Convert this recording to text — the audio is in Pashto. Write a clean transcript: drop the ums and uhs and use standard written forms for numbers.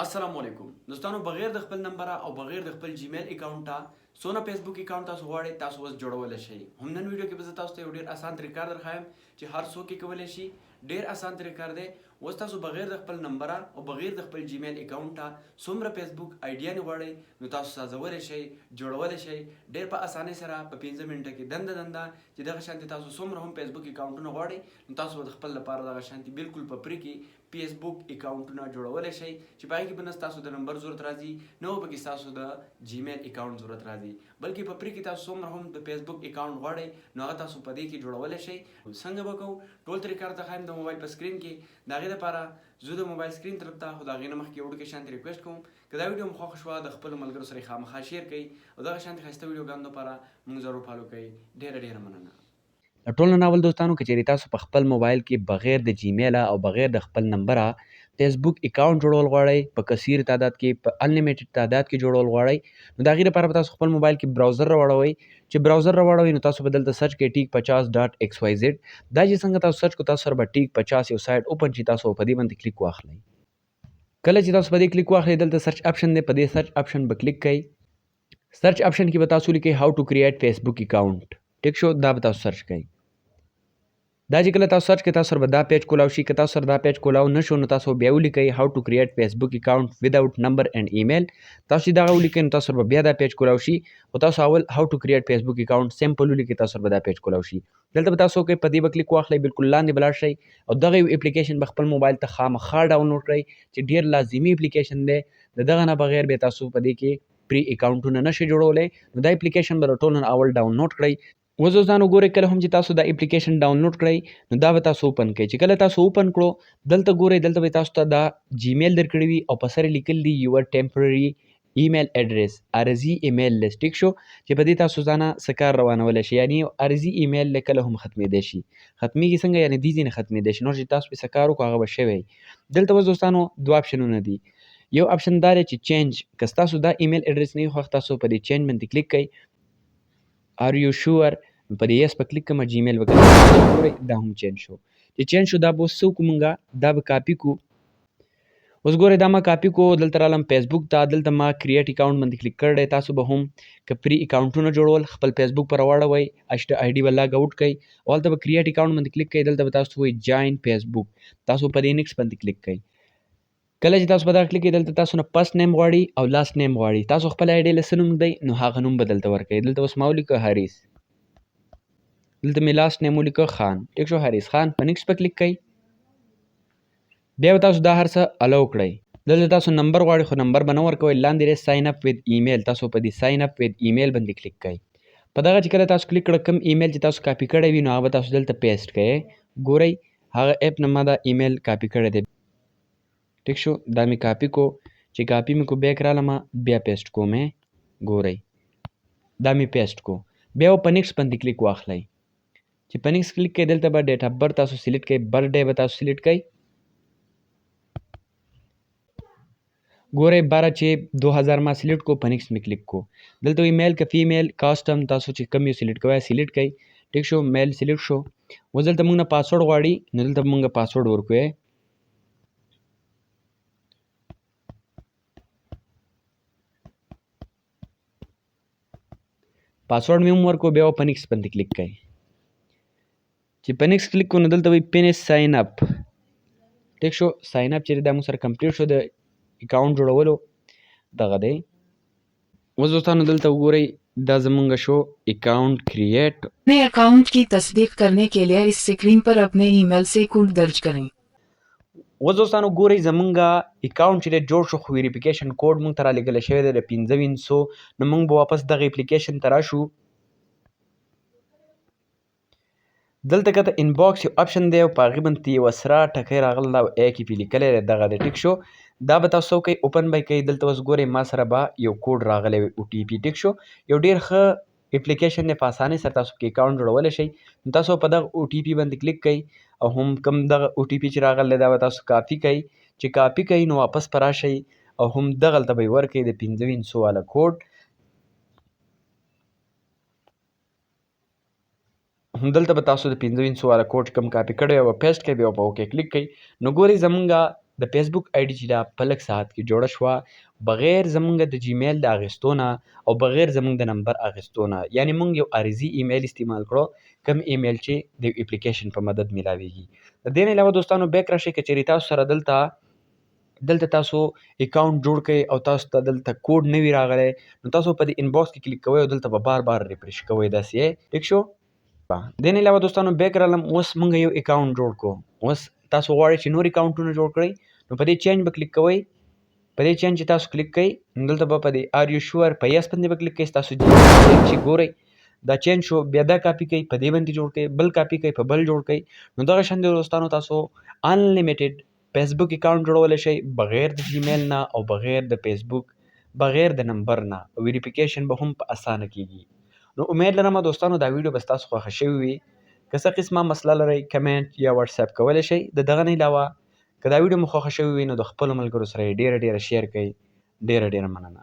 السلام علیکم دوستانو، بغیر د خپل نمبر او بغیر د خپل جیمیل اکاونټه سونه فیسبوک اکاونټ تاسو غواړئ تاسو اوس جوړولی شئ. هم نن ویډیو کې به زه تاسو ته یو ډېر اسان طریقه درښایم چې هر څوک یې کولی شي. ډېر اسان طریقه دی. اوس تاسو بغیر د خپل نمبر او بغیر د خپل جیمیل اکاونټه څومره فیسبوک آیډیا نه غواړئ نو تاسو سازولی شئ، جوړولی شئ ډېر په اسانۍ سره په 15 منټه کې دنده چې دغه شانتي تاسو څومره هم فیسبوک اکاونټونه غواړئ نو تاسو به د خپل لپاره دغه شانتي بالکل په پرې کې فیسبوک اکاونټونه جوړولی شئ چې په هغې کې به نه ستاسو د نمبر ضرورت راځي نه به پکې ستاسو د جیمیل اکاونټ ضرورت راځي، بلکې په پرې کې تاسو څومره هم د فیسبوک اکاونټ غواړئ نو هغه تاسو په دې کې جوړولی شئ. څنګه به کوو ټول طریقه راته ښایم د موبایل په سکرین کې. د هغې دپاره زه د موبایل سکرین طرف ته خو د هغې نه مخکې یو وړوکی شانتې ریکویسټ کوم که دا ویډیو مو خوښه شوه د خپلو ملګرو سره یې خامخا شیر کړئ او دغه شانتې ښایسته ویډیوګانو دپاره موږ ضرور فالو کړئ. ډېره مننه. د ټولو نه اول دوستانو که چیرې تاسو په خپل موبایل کې بغیر د جیمیل او بغیر د خپل نمبره فیسبوک اکاونټ جوړول غواړئ، په کثیر تعداد کې په انلیمیټډ تعداد کې جوړول غواړئ نو د هغې لپاره به تاسو خپل موبایل کې براوزر راواړوئ. چې براوزر راواړوئ نو تاسو به دلته سرچ کوئ ټیک 50.xyz. دا چې څنګه تاسو سرچ کو تاسو سره به ټیک 50 یو سایټ اوپن شي، تاسو په دې باندې کلیک واخلئ. کله چې تاسو په دې کلیک واخلئ دلته سرچ اپشن دی، په دې سرچ اپشن به کلیک کوئ. سرچ اپشن کې به تاسو لیکئ هاو ټو کریټ فیسبوک اکاونټ. ټیک شو، دا به تاسو سرچ کوئ. دا چې کله تاسو سرچ کړئ تاسو سره به دا پیج کولاو شي. که تاسو سره دا پیج کولاو نه شو نو تاسو بیا ولیکئ هاو ټو کریټ فیسبوک اکاونټ وداوت نمبر اینډ ایمیل. تاسو چې دغه ولیکئ نو تاسو سره به بیا دا پیج کولاو شي او تاسو اول هاو ټو کریټ فیسبوک اکاونټ سمپل ولیکئ، تاسو سره به دا پیج کولاو شي. دلته به تاسو وکئ په دې به کلیک واخلئ، بالکل لاندې به لاړ شئ او دغه یو اپلیکیشن به خپل موبایل ته خامخا ډاونلوډ کړئ چې ډېر لازمي اپلیکیشن دی. د دغه نه بغیر بیا تاسو په دې کې پری اکاونټونه نشئ جوړولی نو دا اپلیکیشن به د ټولو نه اول ډاونلوډ کړئ. اوس دوستانو ګورئ کله هم چې تاسو دا اپلیکیشن ډاونلوډ کړئ نو دا به تاسو اوپن کړئ. چې کله تاسو اوپن کړو دلته ګورئ دلته به تاسو ته دا جیمیل درکړی وي او په سر یې لیکل دي یور ټمپرري ایمیل اډرس عرضي ایمیل لیست. ټیک شو چې په دې تاسو ځانه څه کار روانولی شئ، یعنې عرضي ایمیل کله هم ختمېدی شي. ختمیږي څنګه؟ یعنې دې ځینې ختمېدی شي، نور چې تاسو پرې څه کار وکړو هغه به شوی. دلته اوس دوستانو دوه اپشنونه دي. یو اپشن دا دی چې چینج، که ستاسو دا ایمیل اډرس نه وي خوښ تاسو په دې چینج باندې کلیک کوئ. آر یو شور په دې یس په کلیک کوم جیمیل به ګورئ دا هم چینج شو. چې چینج شو دا به اوس څه وکړو مونږه دا به کاپي کو. اوس ګورئ دا ما کاپي کو دلته رالم فیسبوک ته، دلته ما کریټ اکاونټ باندې کلیک کړی. تاسو به هم که پري اکاونټونه جوړول خپل فیسبوک پر راواړوئ آی ډي به لاګ آوټ کړئ او هلته به کریټ اکاونټ باندې کلیک کوئ. دلته به تاسو وایي جاین فیسبوک، تاسو په دې نیکس باندې کلیک کوئ. کله چې تاسو په دا کلیک کوئ دلته تاسو نه فرست نیم غواړي او لاست نیم غواړي. تاسو خپل آی ډي له څه نوم دی نو هغه نوم به دلته ورکوئ. دلته اوس ما ولیکه حریث، دلته مې لاست نیم ولیکه خان. ټیک شو، حریث خان. په نیکس په کلیک کوئ. بیا به تاسو دا هر څه الو کړئ. دلته تاسو نمبر غواړئ خو نمبر به نه ورکوئ، لاندې دی ساین اپ ود ایمیل، تاسو په دې ساین اپ ود ایمیل باندې کلیک کوئ. په دغه چې کله تاسو کلیک کړه کوم ایمیل چې تاسو کاپي کړی وي نو هغه به تاسو دلته پیسټ کړئ. ګورئ هغه اپ نه ما دا ایمیل کاپي کړی دی. ټیک شو، دا مې کاپي کو. چې کاپي مې کو بیک رالم بیا پیسټ کوم. ګورئ دا مې پیسټ کو. بیا په نیکس باندې کلیک واخلئ. چې په نیکس کلیک کوئ دلته به ډیټ اف برث تاسو سلیکټ کوئ، برث ډے به تاسو سلیکټ کوئ. ګورئ 12 چې 2000 ما سلیکټ کو، په نیکس مې کلیک کو. دلته وایي میل که فیمیل کاسټم، تاسو چې کوم یو سلیکټ کوئ سلیکټ کوئ. ټیک شو، میل سلیکټ شو. اوس دلته موږ نه پاسورډ غواړي نو دلته موږ پاسورډ ورکوئ. پاسورډ مې هم ورکو. بیا په نیکس باندې کلیک کوئ. چې په نیکس کلیک کو نو دلته وایي فینش ساین اپ. ټیک شو، ساین اپ چې دا موږ سره کمپلیټ شو د اکاونټ جوړولو دغه دی. اوس دوستانو دلته وګورئ دا زمونږ شو اکاؤنٹ کریٹ. अपने अकाउंट की तस्दीक करने के लिए इस स्क्रीन पर अपने ईमेल से कोड दर्ज करें. اوس دوستانو ګورئ زمونږ اکاؤنٹ چې دی جوړ شو خو ویریفیکیشن کوډ مونږ ته رالیږلی شوی دی د 5500 نو مونږ به واپس دغه اپلیکیشن ته راشو. دلته کته انباکس یو اپشن دی او په هغې باندې یوه سره ټکی راغلی ده او ای کې پې لیکلی دی دغه دی. ټیک شو، دا به تاسو کوئ اوپن به یې کوئ. دلته اوس ګورئ ما سره به یو کوډ راغلی وي او ټي پي. ټیک شو، یو ډېر ښه اپلیکیشن دی، په اسانۍ سره تاسو پکې اکاونټ جوړولی شئ. نو تاسو په دغه او ټي پي باندې کلیک کوئ او هم کوم دغه او ټي پي چې راغلی دی دا به تاسو کاپي کوئ. چې کاپي کوئ نو واپس به راشئ او هم دغلته به یې ورکوئ د 5500 والا کوډ. همدلته به تاسو د 5500 والا کوډ کوم کاپي کړی او پیسټ کوئ بیا په اوکې کلیک کوئ. نو ګورئ زمونږ د فیسبوک آی ډي چې دا په لږ ساعت کې جوړه شوه بغیر زمونږ د جیمیل د اخیستو نه او بغیر زمونږ د نمبر اخیستو نه. یعنې مونږ یو عارضي ایمیل استعمال کړو، کوم ایمیل چې د یو اپلیکیشن په مدد میلاویږي. د دې نه علاوه دوستانو بیک راشئ که چیرې تاسو سره دلته تاسو اکاونټ جوړ کړئ او تاسو ته دلته کوډ نه وي راغلی، نو تاسو په دې انباکس کې کلیک کوئ او دلته به بار بار ریفرش کوئ داسې یې. ټیک شو؟ دې نه علاوه دوستانو بیک رالم، اوس موږ یو اکاونټ جوړ کړو. اوس تاسو غواړئ چې نور اکاونټونه جوړ کړئ، نو په دې چینج به کلیک کوئ. په دې چینج چې تاسو کلیک کړئ نو دلته به په دې آر یو شور په یس باندې به کلیک کړئ. تاسو چې ګورئ دا چینج شو، بیا دا کاپي کوئ په دې باندې جوړ کړئ، بل کاپي کوئ په بل جوړ کړئ. نو دغه شان دوستانو تاسو انلیمیټډ فیسبوک اکاونټ جوړولی شئ بغیر د جیمیل نه او بغیر د فیسبوک بغیر د نمبر نه. ویریفیکیشن به هم په اسانه کیږي. نو امید لرم دوستانو دا ویډیو به ستاسو خوښه شوې وي. که څه قسمه مسله لرئ کمنټ یا واتساپ کولی شئ. د دغه نه علاوه که دا ویډیو مو خوښه شوې وي نو د خپلو ملګرو سره یې ډېره شیر کړئ. ډېره مننه.